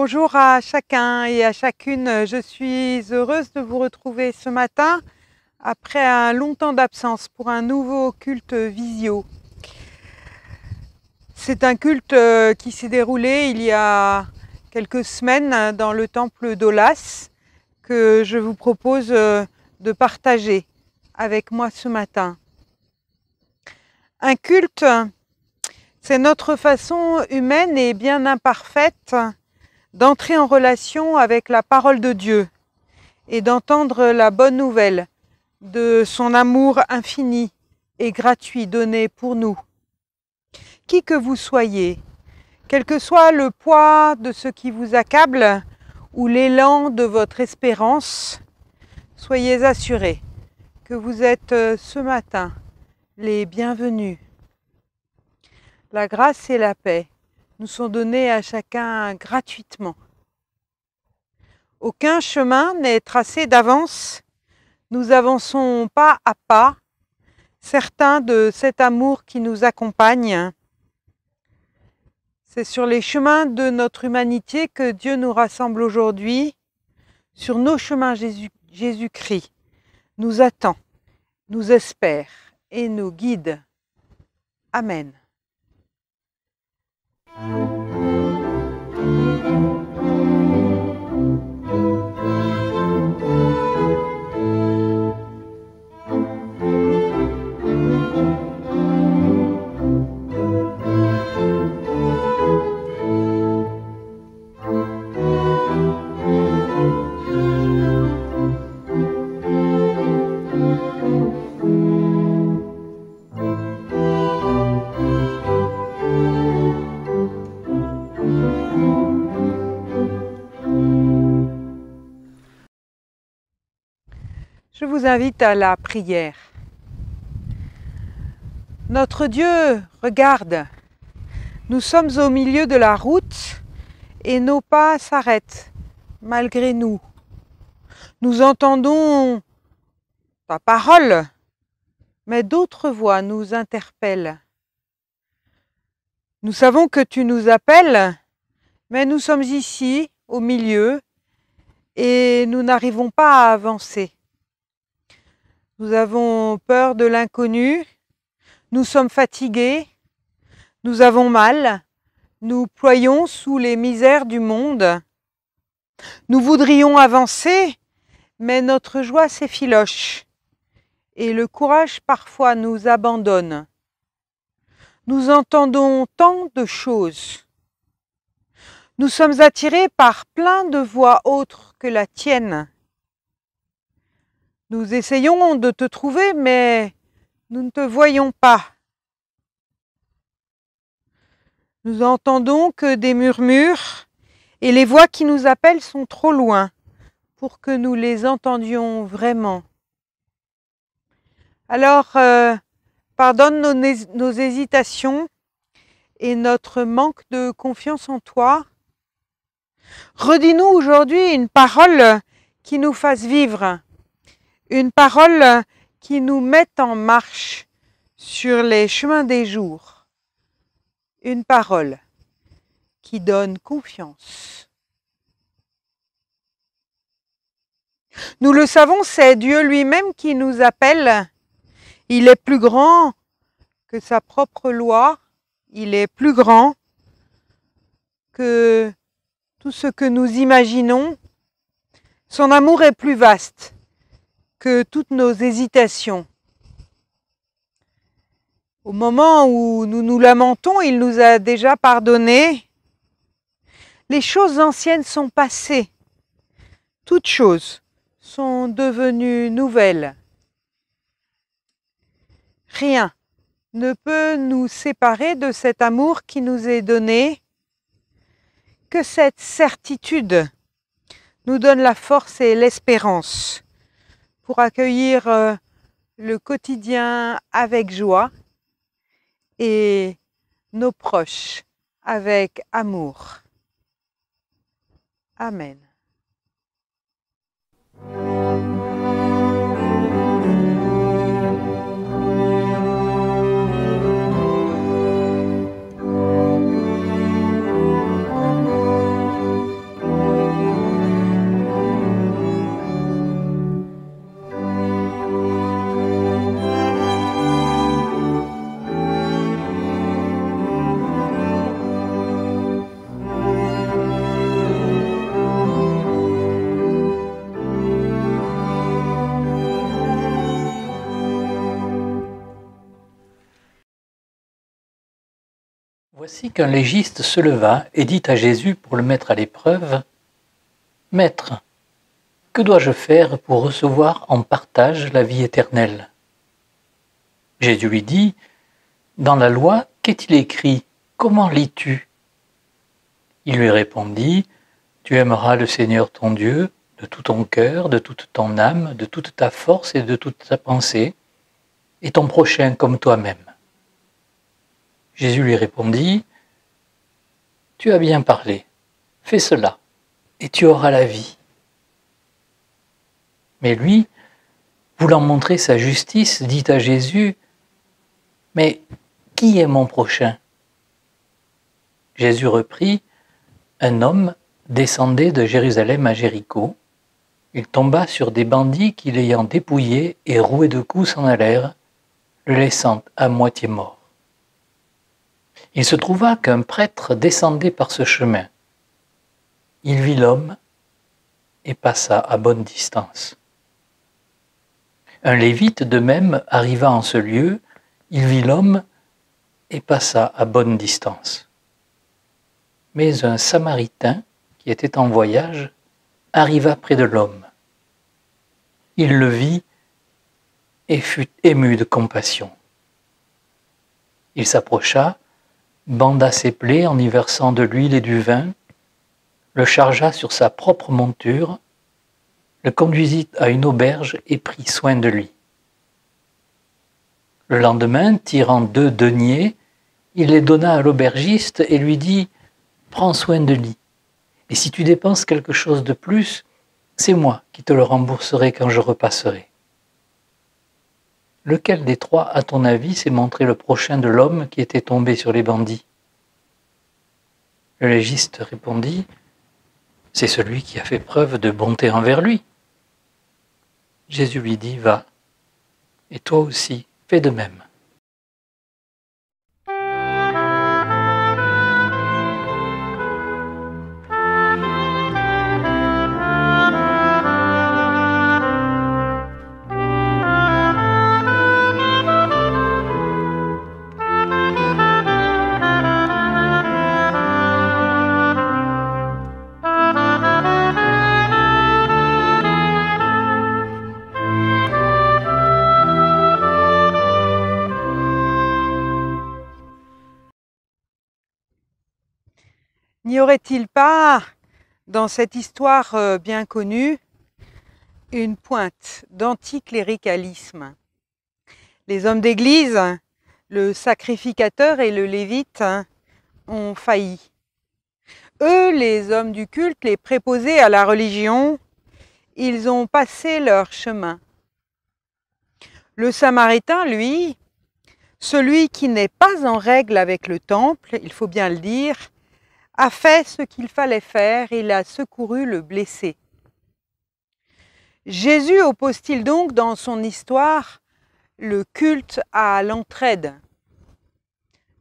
Bonjour à chacun et à chacune, je suis heureuse de vous retrouver ce matin après un long temps d'absence pour un nouveau culte visio. C'est un culte qui s'est déroulé il y a quelques semaines dans le temple d'Aulas que je vous propose de partager avec moi ce matin. Un culte, c'est notre façon humaine et bien imparfaite d'entrer en relation avec la parole de Dieu et d'entendre la bonne nouvelle de son amour infini et gratuit donné pour nous. Qui que vous soyez, quel que soit le poids de ce qui vous accable ou l'élan de votre espérance, soyez assurés que vous êtes ce matin les bienvenus. La grâce et la paix nous sont donnés à chacun gratuitement. Aucun chemin n'est tracé d'avance. Nous avançons pas à pas, certains de cet amour qui nous accompagne. C'est sur les chemins de notre humanité que Dieu nous rassemble aujourd'hui. Sur nos chemins, Jésus-Christ nous attend, nous espère et nous guide. Amen. Je vous invite à la prière. Notre Dieu, regarde, nous sommes au milieu de la route et nos pas s'arrêtent malgré nous. Nous entendons ta parole, mais d'autres voix nous interpellent. Nous savons que tu nous appelles, mais nous sommes ici, au milieu, et nous n'arrivons pas à avancer. Nous avons peur de l'inconnu, nous sommes fatigués, nous avons mal, nous ployons sous les misères du monde. Nous voudrions avancer, mais notre joie s'effiloche et le courage parfois nous abandonne. Nous entendons tant de choses. Nous sommes attirés par plein de voix autres que la tienne. Nous essayons de te trouver, mais nous ne te voyons pas. Nous entendons que des murmures et les voix qui nous appellent sont trop loin pour que nous les entendions vraiment. Alors, pardonne nos hésitations et notre manque de confiance en toi. Redis-nous aujourd'hui une parole qui nous fasse vivre. Une parole qui nous mette en marche sur les chemins des jours. Une parole qui donne confiance. Nous le savons, c'est Dieu lui-même qui nous appelle. Il est plus grand que sa propre loi. Il est plus grand que tout ce que nous imaginons. Son amour est plus vaste que toutes nos hésitations. Au moment où nous nous lamentons, il nous a déjà pardonné. Les choses anciennes sont passées. Toutes choses sont devenues nouvelles. Rien ne peut nous séparer de cet amour qui nous est donné. Que cette certitude nous donne la force et l'espérance pour accueillir le quotidien avec joie et nos proches avec amour. Amen. Voici qu'un légiste se leva et dit à Jésus pour le mettre à l'épreuve, « Maître, que dois-je faire pour recevoir en partage la vie éternelle ?» Jésus lui dit, « Dans la loi, qu'est-il écrit? Comment lis-tu » Il lui répondit, « Tu aimeras le Seigneur ton Dieu de tout ton cœur, de toute ton âme, de toute ta force et de toute ta pensée, et ton prochain comme toi-même. » Jésus lui répondit, « Tu as bien parlé, fais cela, et tu auras la vie. » Mais lui, voulant montrer sa justice, dit à Jésus, « Mais qui est mon prochain ?» Jésus reprit, « Un homme descendait de Jérusalem à Jéricho. Il tomba sur des bandits qui, l'ayant dépouillé et roué de coups, s'en allèrent, le laissant à moitié mort. Il se trouva qu'un prêtre descendait par ce chemin. Il vit l'homme et passa à bonne distance. Un lévite de même arriva en ce lieu, il vit l'homme et passa à bonne distance. Mais un Samaritain, qui était en voyage, arriva près de l'homme. Il le vit et fut ému de compassion. Il s'approcha, banda ses plaies en y versant de l'huile et du vin, le chargea sur sa propre monture, le conduisit à une auberge et prit soin de lui. Le lendemain, tirant 2 deniers, il les donna à l'aubergiste et lui dit « Prends soin de lui, et si tu dépenses quelque chose de plus, c'est moi qui te le rembourserai quand je repasserai. » Lequel des 3, à ton avis, s'est montré le prochain de l'homme qui était tombé sur les bandits? Le légiste répondit, « C'est celui qui a fait preuve de bonté envers lui. » Jésus lui dit, « Va, et toi aussi, fais de même. » N'y aurait-il pas, dans cette histoire bien connue, une pointe d'anticléricalisme? Les hommes d'église, le sacrificateur et le lévite, ont failli. Eux, les hommes du culte, les préposés à la religion, ils ont passé leur chemin. Le Samaritain, lui, celui qui n'est pas en règle avec le temple, il faut bien le dire, a fait ce qu'il fallait faire, il a secouru le blessé. Jésus oppose-t-il donc dans son histoire le culte à l'entraide?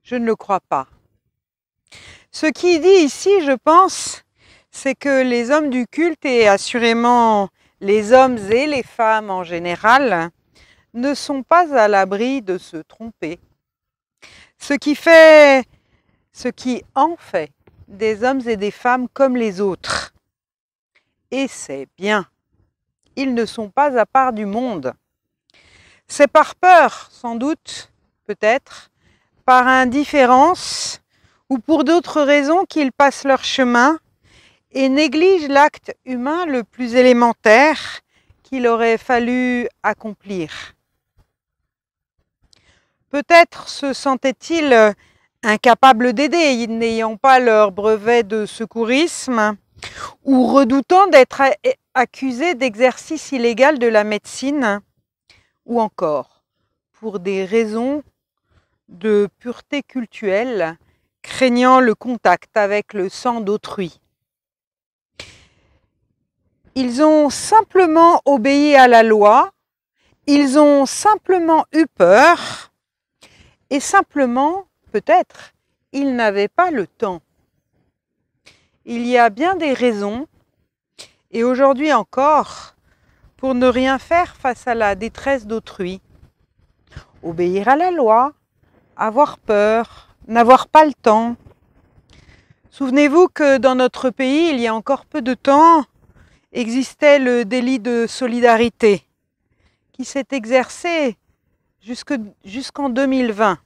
Je ne le crois pas. Ce qu'il dit ici, je pense, c'est que les hommes du culte, et assurément les hommes et les femmes en général, ne sont pas à l'abri de se tromper. Ce qui en fait des hommes et des femmes comme les autres. Et c'est bien. Ils ne sont pas à part du monde. C'est par peur, sans doute, peut-être, par indifférence ou pour d'autres raisons qu'ils passent leur chemin et négligent l'acte humain le plus élémentaire qu'il aurait fallu accomplir. Peut-être se sentaient-ils incapables d'aider, n'ayant pas leur brevet de secourisme, ou redoutant d'être accusés d'exercice illégal de la médecine, ou encore pour des raisons de pureté cultuelle, craignant le contact avec le sang d'autrui. Ils ont simplement obéi à la loi, ils ont simplement eu peur, et simplement, peut-être, ils n'avaient pas le temps. Il y a bien des raisons, et aujourd'hui encore, pour ne rien faire face à la détresse d'autrui. Obéir à la loi, avoir peur, n'avoir pas le temps. Souvenez-vous que dans notre pays, il y a encore peu de temps, existait le délit de solidarité qui s'est exercé jusqu'en 2020.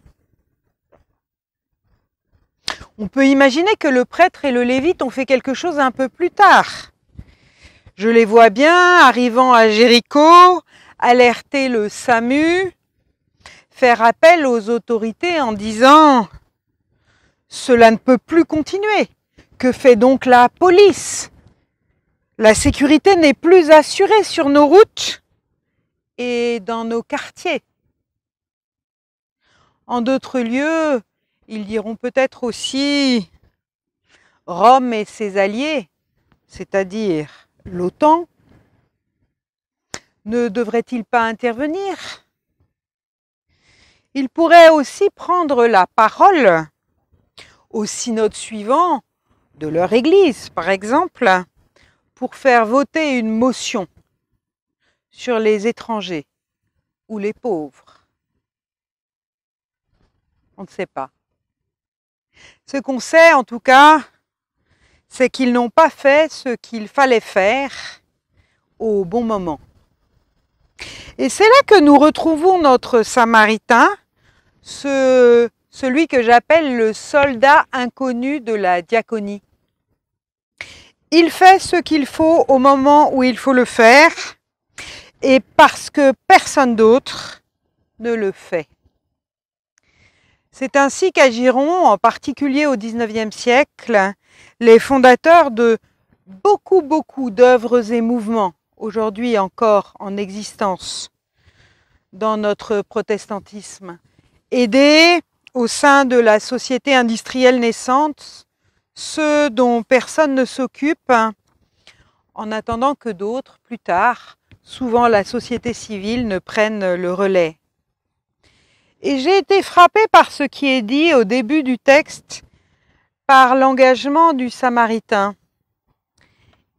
On peut imaginer que le prêtre et le lévite ont fait quelque chose un peu plus tard. Je les vois bien arrivant à Jéricho, alerter le SAMU, faire appel aux autorités en disant « Cela ne peut plus continuer. Que fait donc la police ? La sécurité n'est plus assurée sur nos routes et dans nos quartiers. » En d'autres lieux, ils diront peut-être aussi Rome et ses alliés, c'est-à-dire l'OTAN, ne devrait-il pas intervenir ? Ils pourraient aussi prendre la parole au synode suivant de leur Église, par exemple, pour faire voter une motion sur les étrangers ou les pauvres. On ne sait pas. Ce qu'on sait, en tout cas, c'est qu'ils n'ont pas fait ce qu'il fallait faire au bon moment. Et c'est là que nous retrouvons notre Samaritain, celui que j'appelle le soldat inconnu de la diaconie. Il fait ce qu'il faut au moment où il faut le faire, et parce que personne d'autre ne le fait. C'est ainsi qu'agiront, en particulier au XIXe siècle, les fondateurs de beaucoup d'œuvres et mouvements, aujourd'hui encore en existence dans notre protestantisme, aidés au sein de la société industrielle naissante, ceux dont personne ne s'occupe, en attendant que d'autres, plus tard, souvent la société civile, ne prennent le relais. Et j'ai été frappée par ce qui est dit au début du texte, par l'engagement du Samaritain.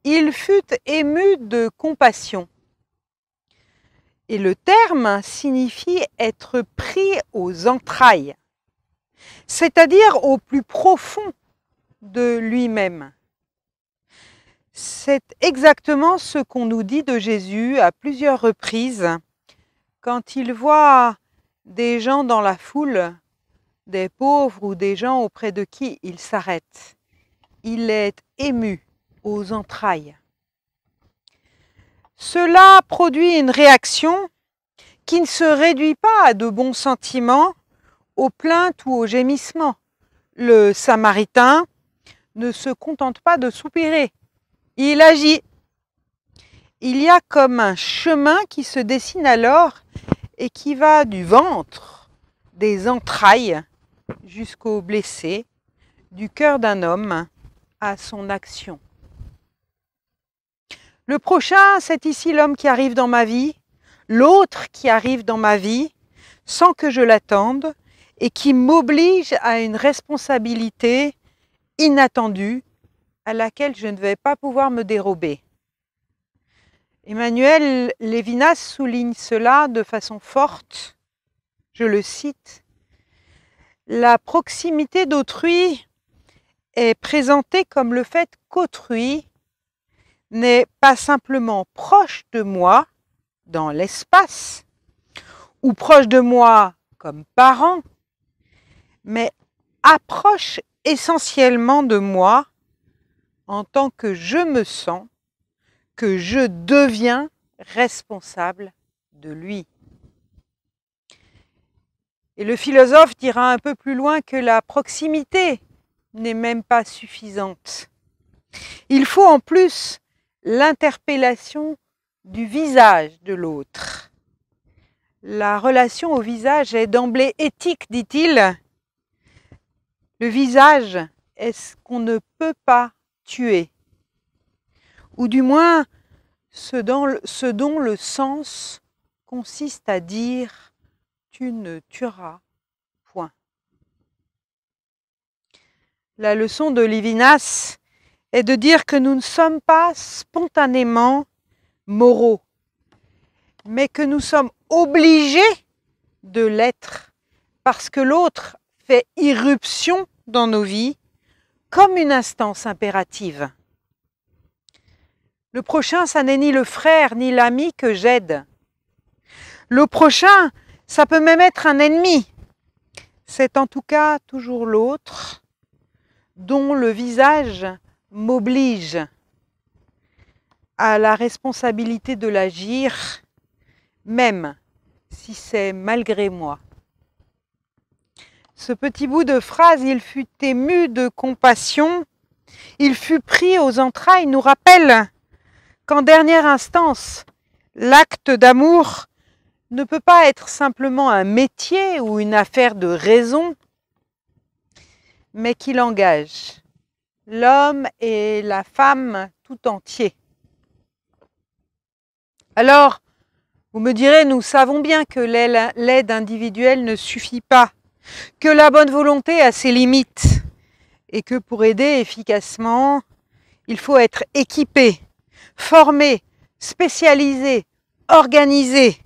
Il fut ému de compassion. Et le terme signifie être pris aux entrailles, c'est-à-dire au plus profond de lui-même. C'est exactement ce qu'on nous dit de Jésus à plusieurs reprises quand il voit des gens dans la foule, des pauvres ou des gens auprès de qui il s'arrête. Il est ému aux entrailles. Cela produit une réaction qui ne se réduit pas à de bons sentiments, aux plaintes ou aux gémissements. Le Samaritain ne se contente pas de soupirer, il agit. Il y a comme un chemin qui se dessine alors et qui va du ventre, des entrailles, jusqu'au blessé, du cœur d'un homme à son action. Le prochain, c'est ici l'homme qui arrive dans ma vie, l'autre qui arrive dans ma vie, sans que je l'attende, et qui m'oblige à une responsabilité inattendue à laquelle je ne vais pas pouvoir me dérober. Emmanuel Levinas souligne cela de façon forte, je le cite, « La proximité d'autrui est présentée comme le fait qu'autrui n'est pas simplement proche de moi dans l'espace, ou proche de moi comme parent, mais approche essentiellement de moi en tant que je me sens, que je deviens responsable de lui. » Et le philosophe dira un peu plus loin que la proximité n'est même pas suffisante. Il faut en plus l'interpellation du visage de l'autre. La relation au visage est d'emblée éthique, dit-il. Le visage est ce qu'on ne peut pas tuer, ou du moins ce dont le sens consiste à dire « tu ne tueras point ». La leçon de Levinas est de dire que nous ne sommes pas spontanément moraux, mais que nous sommes obligés de l'être parce que l'autre fait irruption dans nos vies comme une instance impérative. Le prochain, ça n'est ni le frère ni l'ami que j'aide. Le prochain, ça peut même être un ennemi. C'est en tout cas toujours l'autre dont le visage m'oblige à la responsabilité de l'agir, même si c'est malgré moi. Ce petit bout de phrase, il fut ému de compassion, il fut pris aux entrailles, nous rappelle qu'en dernière instance, l'acte d'amour ne peut pas être simplement un métier ou une affaire de raison, mais qu'il engage l'homme et la femme tout entier. Alors, vous me direz, nous savons bien que l'aide individuelle ne suffit pas, que la bonne volonté a ses limites et que pour aider efficacement, il faut être équipé, formé, spécialisé, organisé,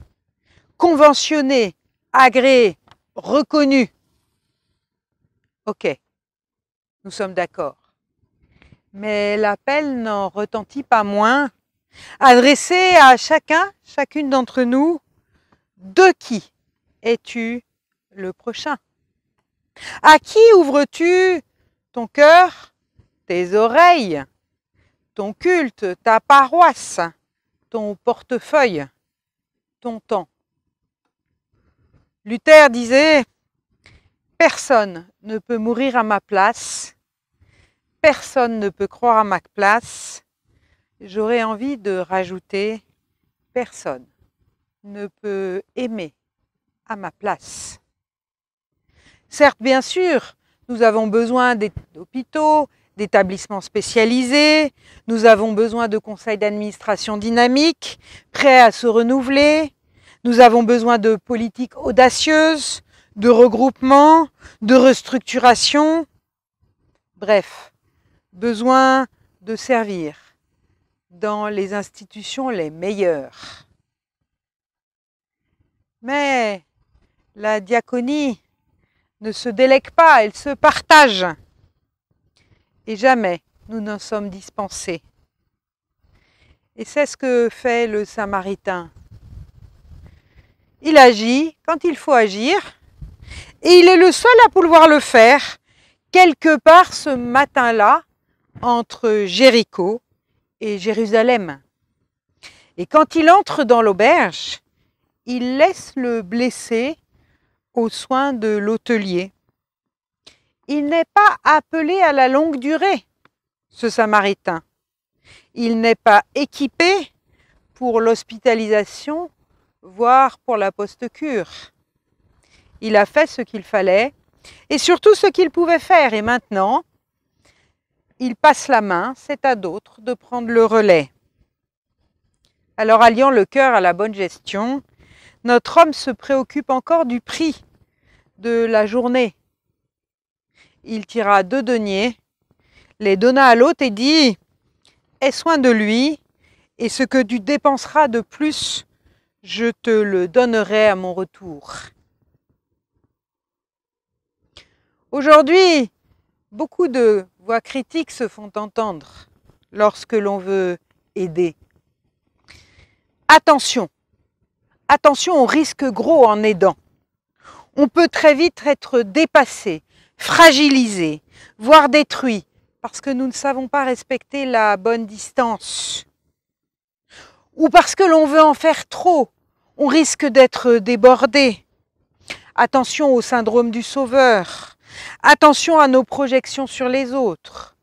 conventionné, agréé, reconnu. Ok, nous sommes d'accord. Mais l'appel n'en retentit pas moins, adressé à chacune d'entre nous, de qui es-tu le prochain? À qui ouvres-tu ton cœur, tes oreilles, ton culte, ta paroisse, ton portefeuille, ton temps? Luther disait « Personne ne peut mourir à ma place, personne ne peut croire à ma place. » J'aurais envie de rajouter « Personne ne peut aimer à ma place. » Certes, bien sûr, nous avons besoin d'hôpitaux, d'établissements spécialisés, nous avons besoin de conseils d'administration dynamiques, prêts à se renouveler, nous avons besoin de politiques audacieuses, de regroupements, de restructuration, bref, besoin de servir dans les institutions les meilleures. Mais la diaconie ne se délègue pas, elle se partage. Et jamais nous n'en sommes dispensés. Et c'est ce que fait le Samaritain. Il agit quand il faut agir, et il est le seul à pouvoir le faire, quelque part ce matin-là, entre Jéricho et Jérusalem. Et quand il entre dans l'auberge, il laisse le blessé aux soins de l'hôtelier. Il n'est pas appelé à la longue durée, ce Samaritain. Il n'est pas équipé pour l'hospitalisation, voire pour la post-cure. Il a fait ce qu'il fallait, et surtout ce qu'il pouvait faire. Et maintenant, il passe la main, c'est à d'autres de prendre le relais. Alors, alliant le cœur à la bonne gestion, notre homme se préoccupe encore du prix de la journée. Il tira 2 deniers, les donna à l'hôte et dit « Aie soin de lui, et ce que tu dépenseras de plus, je te le donnerai à mon retour. » Aujourd'hui, beaucoup de voix critiques se font entendre lorsque l'on veut aider. Attention, attention au risque gros en aidant. On peut très vite être dépassé, fragilisé, voire détruit, parce que nous ne savons pas respecter la bonne distance. Ou parce que l'on veut en faire trop, on risque d'être débordé. Attention au syndrome du sauveur. Attention à nos projections sur les autres.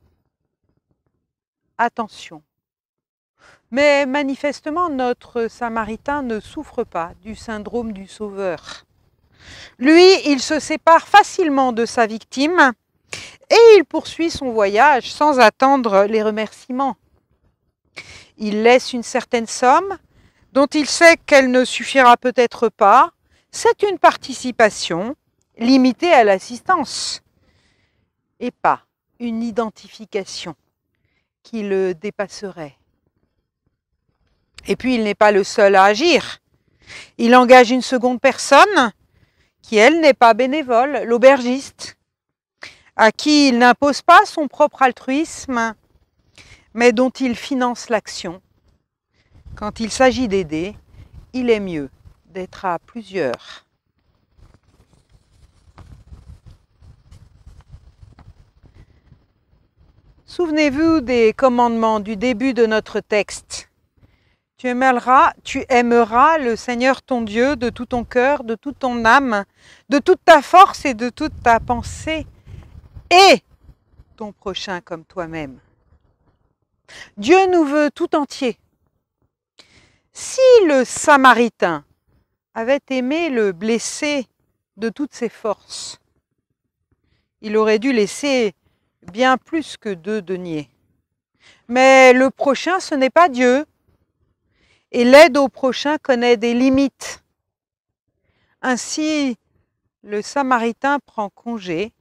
Attention. Mais manifestement, notre Samaritain ne souffre pas du syndrome du sauveur. Lui, il se sépare facilement de sa victime et il poursuit son voyage sans attendre les remerciements. Il laisse une certaine somme dont il sait qu'elle ne suffira peut-être pas. C'est une participation limitée à l'assistance et pas une identification qui le dépasserait. Et puis, il n'est pas le seul à agir. Il engage une seconde personne qui elle n'est pas bénévole, l'aubergiste, à qui il n'impose pas son propre altruisme, mais dont il finance l'action. Quand il s'agit d'aider, il est mieux d'être à plusieurs. Souvenez-vous des commandements du début de notre texte. Tu aimeras le Seigneur ton Dieu de tout ton cœur, de toute ton âme, de toute ta force et de toute ta pensée, et ton prochain comme toi-même. Dieu nous veut tout entier. Si le Samaritain avait aimé le blessé de toutes ses forces, il aurait dû laisser bien plus que 2 deniers. Mais le prochain, ce n'est pas Dieu. Et l'aide au prochain connaît des limites. Ainsi, le Samaritain prend congé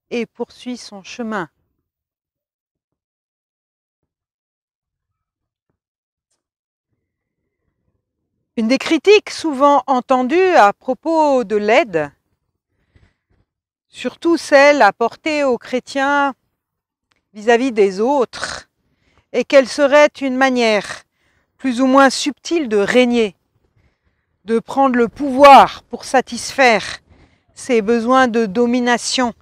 et poursuit son chemin. Une des critiques souvent entendues à propos de l'aide, surtout celle apportée aux chrétiens vis-à-vis des autres, est qu'elle serait une manière plus ou moins subtile de régner, de prendre le pouvoir pour satisfaire ses besoins de domination,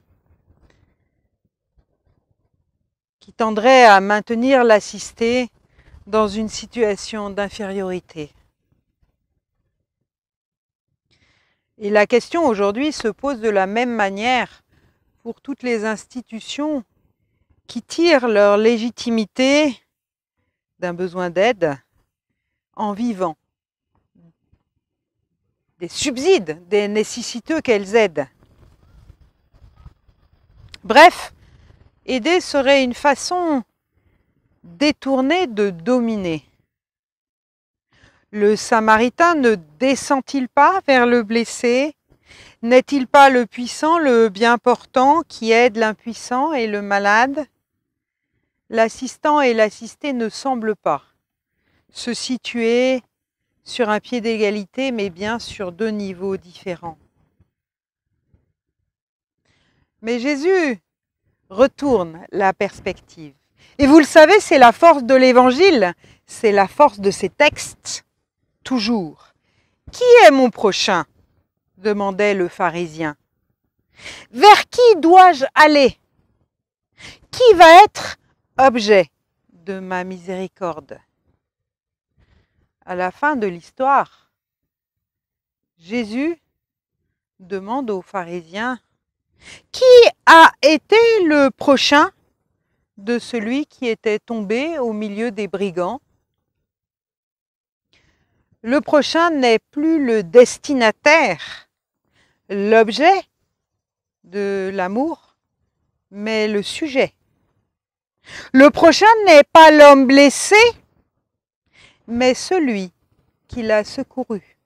qui tendrait à maintenir l'assisté dans une situation d'infériorité. Et la question aujourd'hui se pose de la même manière pour toutes les institutions qui tirent leur légitimité d'un besoin d'aide en vivant des subsides, des nécessiteux qu'elles aident. Bref, aider serait une façon détournée de dominer. Le Samaritain ne descend-il pas vers le blessé? N'est-il pas le puissant, le bien portant qui aide l'impuissant et le malade? L'assistant et l'assisté ne semblent pas se situer sur un pied d'égalité, mais bien sur 2 niveaux différents. Mais Jésus retourne la perspective. Et vous le savez, c'est la force de l'Évangile, c'est la force de ces textes, toujours. « Qui est mon prochain ?» demandait le pharisien. « Vers qui dois-je aller? Qui va être objet de ma miséricorde ?» À la fin de l'histoire, Jésus demande aux pharisiens « Qui a été le prochain de celui qui était tombé au milieu des brigands ?» Le prochain n'est plus le destinataire, l'objet de l'amour, mais le sujet. Le prochain n'est pas l'homme blessé, mais celui qui l'a secouru.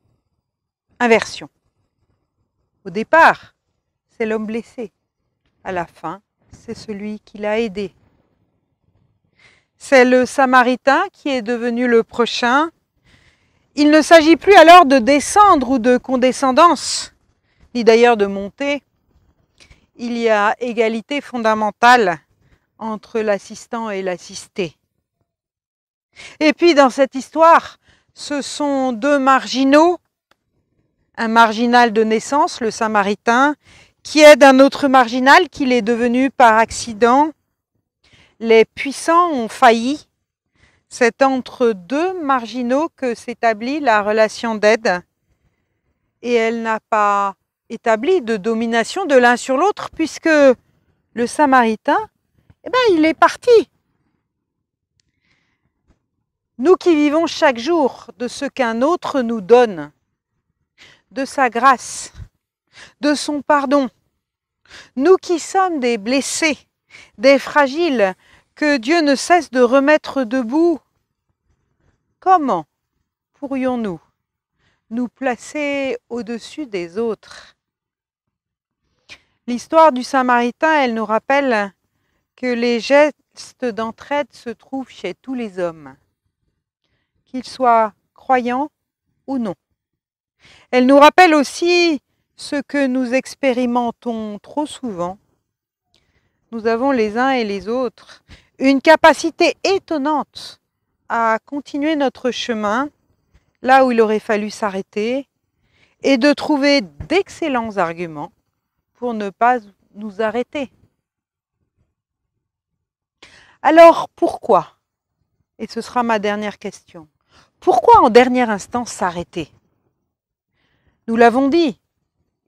Inversion. Au départ, c'est l'homme blessé. À la fin, c'est celui qui l'a aidé. C'est le Samaritain qui est devenu le prochain. Il ne s'agit plus alors de descendre ou de condescendance, ni d'ailleurs de monter. Il y a égalité fondamentale entre l'assistant et l'assisté. Et puis dans cette histoire, ce sont 2 marginaux, un marginal de naissance, le Samaritain, qui aide un autre marginal qu'il est devenu par accident. Les puissants ont failli. C'est entre 2 marginaux que s'établit la relation d'aide. Et elle n'a pas établi de domination de l'un sur l'autre, puisque le Samaritain, il est parti. Nous qui vivons chaque jour de ce qu'un autre nous donne, de sa grâce, de son pardon, nous qui sommes des blessés, des fragiles, que Dieu ne cesse de remettre debout, comment pourrions-nous nous placer au-dessus des autres? L'histoire du Samaritain, elle nous rappelle que les gestes d'entraide se trouvent chez tous les hommes, qu'ils soient croyants ou non. Elle nous rappelle aussi ce que nous expérimentons trop souvent, nous avons les uns et les autres une capacité étonnante à continuer notre chemin là où il aurait fallu s'arrêter et de trouver d'excellents arguments pour ne pas nous arrêter. Alors pourquoi? Et ce sera ma dernière question. Pourquoi en dernière instance s'arrêter? Nous l'avons dit,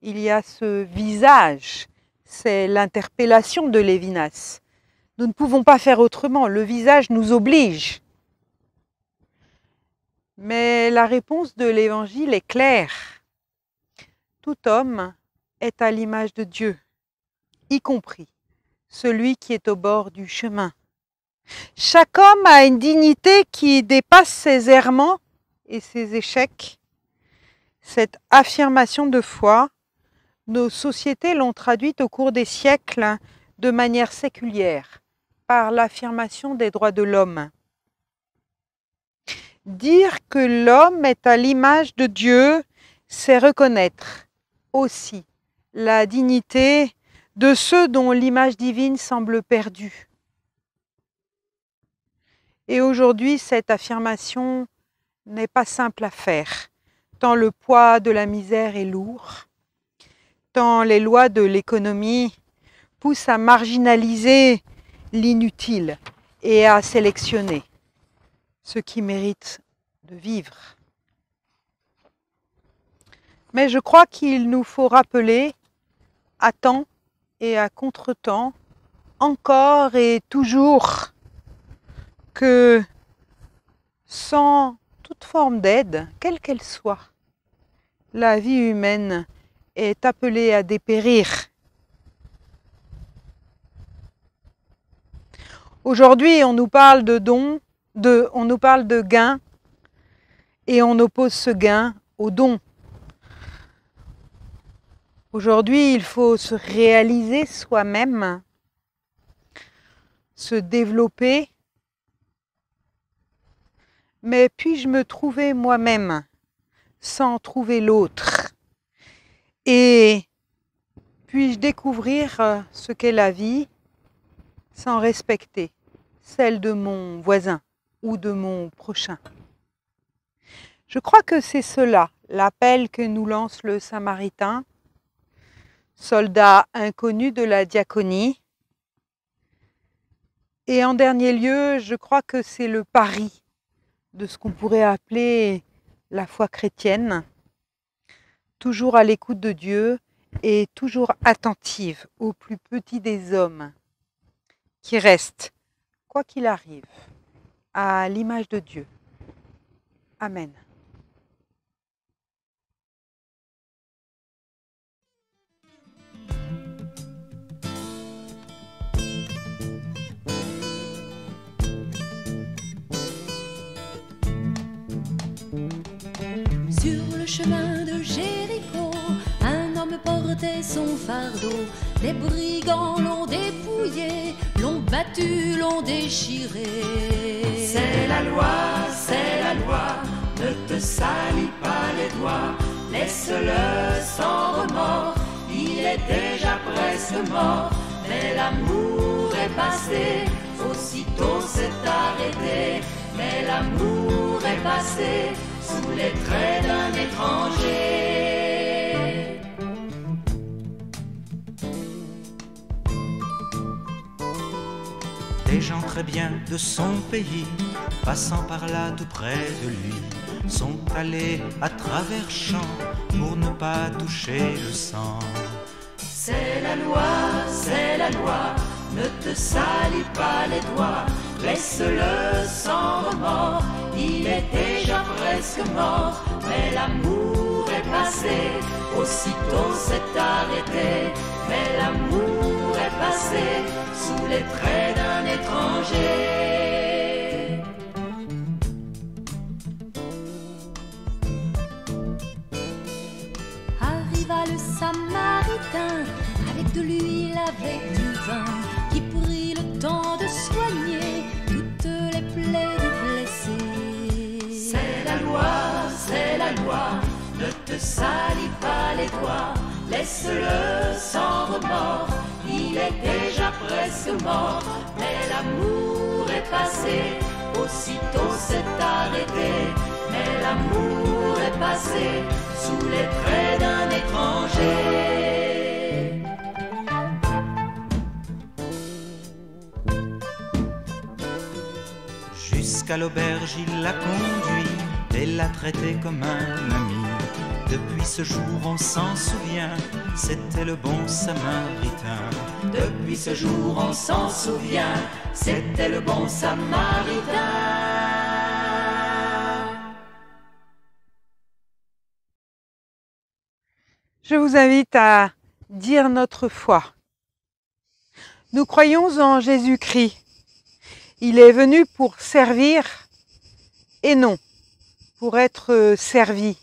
il y a ce visage, c'est l'interpellation de Lévinas. Nous ne pouvons pas faire autrement, le visage nous oblige. Mais la réponse de l'Évangile est claire. Tout homme est à l'image de Dieu, y compris celui qui est au bord du chemin. Chaque homme a une dignité qui dépasse ses errements et ses échecs. Cette affirmation de foi, nos sociétés l'ont traduite au cours des siècles de manière séculière, par l'affirmation des droits de l'homme. Dire que l'homme est à l'image de Dieu, c'est reconnaître aussi la dignité de ceux dont l'image divine semble perdue. Et aujourd'hui, cette affirmation n'est pas simple à faire, tant le poids de la misère est lourd, tant les lois de l'économie poussent à marginaliser l'inutile et à sélectionner ce qui mérite de vivre. Mais je crois qu'il nous faut rappeler à temps et à contre-temps, encore et toujours, que sans toute forme d'aide, quelle qu'elle soit, la vie humaine est appelée à dépérir. Aujourd'hui, on nous parle de dons, on nous parle de gain, et on oppose ce gain au don. Aujourd'hui, il faut se réaliser soi-même, se développer. Mais puis-je me trouver moi-même sans trouver l'autre? Et puis-je découvrir ce qu'est la vie sans respecter celle de mon voisin ou de mon prochain? Je crois que c'est cela, l'appel que nous lance le Samaritain, soldat inconnu de la diaconie. Et en dernier lieu, je crois que c'est le pari de ce qu'on pourrait appeler la foi chrétienne, toujours à l'écoute de Dieu et toujours attentive aux plus petits des hommes, qui restent, quoi qu'il arrive, à l'image de Dieu. Amen. Sur le chemin de Jéricho, un homme portait son fardeau. Les brigands l'ont dépouillé, l'ont battu, l'ont déchiré. C'est la loi, ne te salis pas les doigts. Laisse-le sans remords, il est déjà presque mort. Mais l'amour est passé, aussitôt s'est arrêté. Mais l'amour est passé sous les traits d'un étranger. Des gens très bien de son pays, passant par là tout près de lui, sont allés à travers champs pour ne pas toucher le sang. C'est la loi, ne te salis pas les doigts. Laisse-le sans remords, il est déjà presque mort. Mais l'amour est passé, aussitôt s'est arrêté. Mais l'amour est passé sous les traits d'un étranger. Arriva le Samaritain, avec de l'huile, avec du vin, qui prit le temps de soigner toutes les plaies du blessé. C'est la loi, ne te salis pas les doigts, laisse-le sans remords, il est déjà presque mort, mais l'amour est passé, aussitôt s'est arrêté, mais l'amour est passé, sous les traits d'un étranger. Jusqu'à l'auberge il l'a conduit et l'a traité comme un ami. Depuis ce jour on s'en souvient, c'était le bon Samaritain. Depuis ce jour on s'en souvient, c'était le bon Samaritain. Je vous invite à dire notre foi. Nous croyons en Jésus-Christ. Il est venu pour servir et non pour être servi.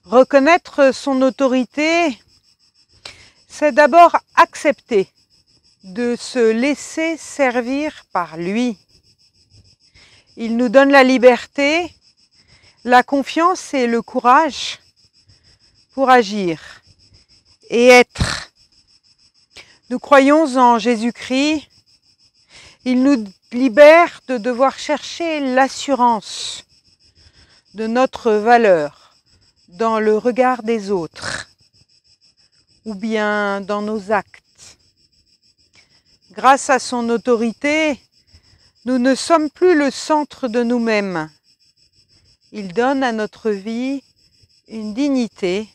Reconnaître son autorité, c'est d'abord accepter de se laisser servir par lui. Il nous donne la liberté, la confiance et le courage pour agir et être. Nous croyons en Jésus-Christ. Il nous libère de devoir chercher l'assurance de notre valeur dans le regard des autres ou bien dans nos actes. Grâce à son autorité, nous ne sommes plus le centre de nous-mêmes. Il donne à notre vie une dignité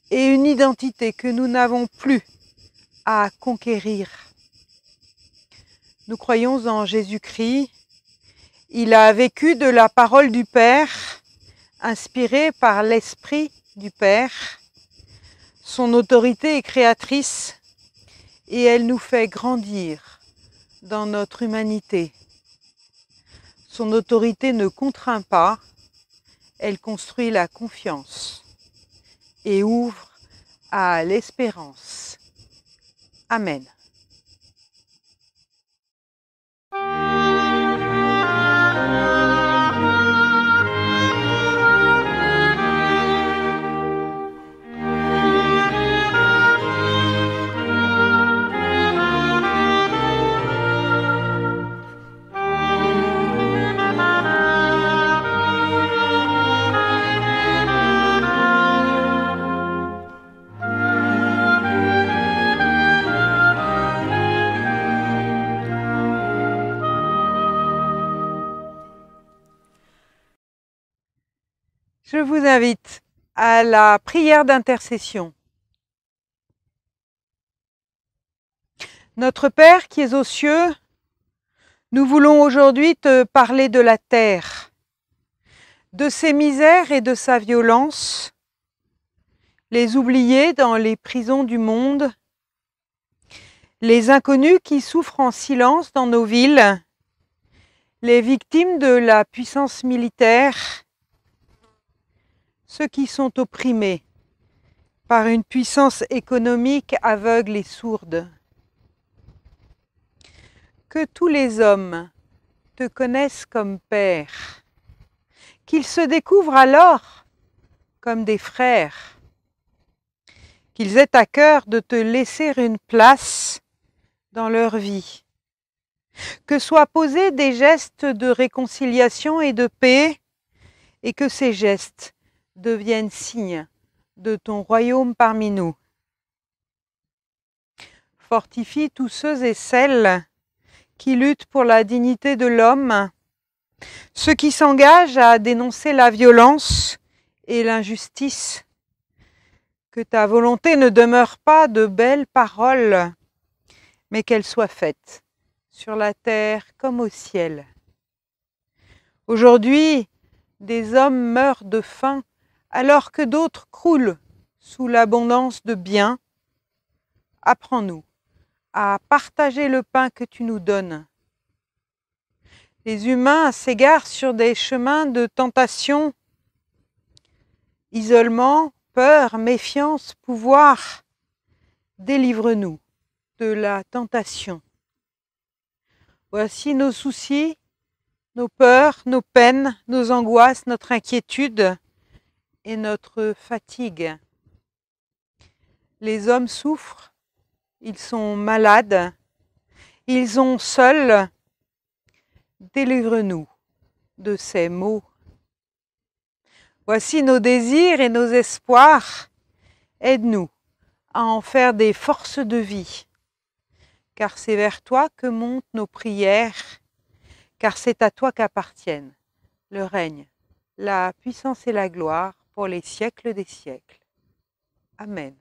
et une identité que nous n'avons plus à conquérir. Nous croyons en Jésus-Christ. Il a vécu de la parole du Père, inspiré par l'Esprit du Père. Son autorité est créatrice et elle nous fait grandir dans notre humanité. Son autorité ne contraint pas, elle construit la confiance et ouvre à l'espérance. Amen. Je vous invite à la prière d'intercession. Notre Père qui es aux cieux, nous voulons aujourd'hui te parler de la terre, de ses misères et de sa violence, les oubliés dans les prisons du monde, les inconnus qui souffrent en silence dans nos villes, les victimes de la puissance militaire, ceux qui sont opprimés par une puissance économique aveugle et sourde. Que tous les hommes te connaissent comme Père, qu'ils se découvrent alors comme des frères, qu'ils aient à cœur de te laisser une place dans leur vie, que soient posés des gestes de réconciliation et de paix, et que ces gestes deviennent signes de ton royaume parmi nous. Fortifie tous ceux et celles qui luttent pour la dignité de l'homme, ceux qui s'engagent à dénoncer la violence et l'injustice. Que ta volonté ne demeure pas de belles paroles, mais qu'elle soit faite sur la terre comme au ciel. Aujourd'hui, des hommes meurent de faim alors que d'autres croulent sous l'abondance de biens. Apprends-nous à partager le pain que tu nous donnes. Les humains s'égarent sur des chemins de tentation, isolement, peur, méfiance, pouvoir. Délivre-nous de la tentation. Voici nos soucis, nos peurs, nos peines, nos angoisses, notre inquiétude, et notre fatigue. Les hommes souffrent, ils sont malades, ils ont seuls. Délivre-nous de ces maux. Voici nos désirs et nos espoirs. Aide-nous à en faire des forces de vie, car c'est vers toi que montent nos prières, car c'est à toi qu'appartiennent le règne, la puissance et la gloire pour les siècles des siècles. Amen.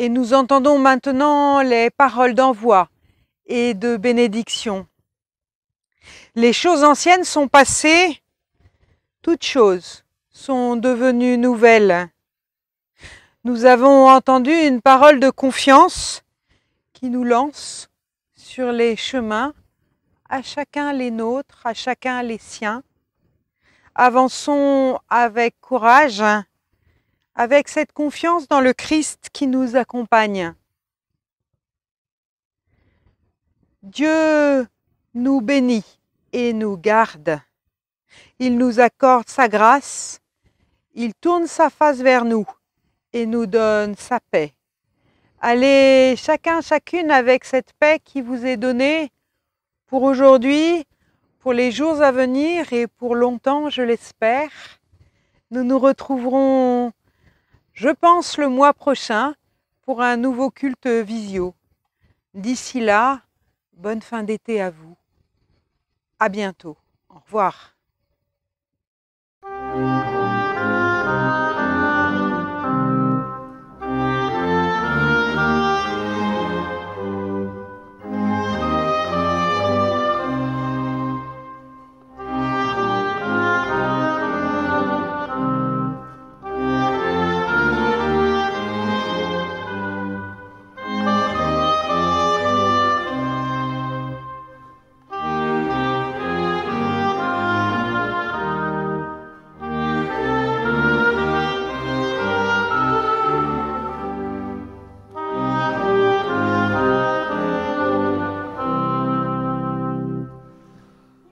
Et nous entendons maintenant les paroles d'envoi et de bénédiction. Les choses anciennes sont passées, toutes choses sont devenues nouvelles. Nous avons entendu une parole de confiance qui nous lance sur les chemins, à chacun les nôtres, à chacun les siens. Avançons avec courage, avec cette confiance dans le Christ qui nous accompagne. Dieu nous bénit et nous garde. Il nous accorde sa grâce, il tourne sa face vers nous et nous donne sa paix. Allez chacun, chacune avec cette paix qui vous est donnée pour aujourd'hui, pour les jours à venir et pour longtemps, je l'espère. Nous nous retrouverons, je pense, le mois prochain pour un nouveau culte visio. D'ici là, bonne fin d'été à vous. À bientôt. Au revoir.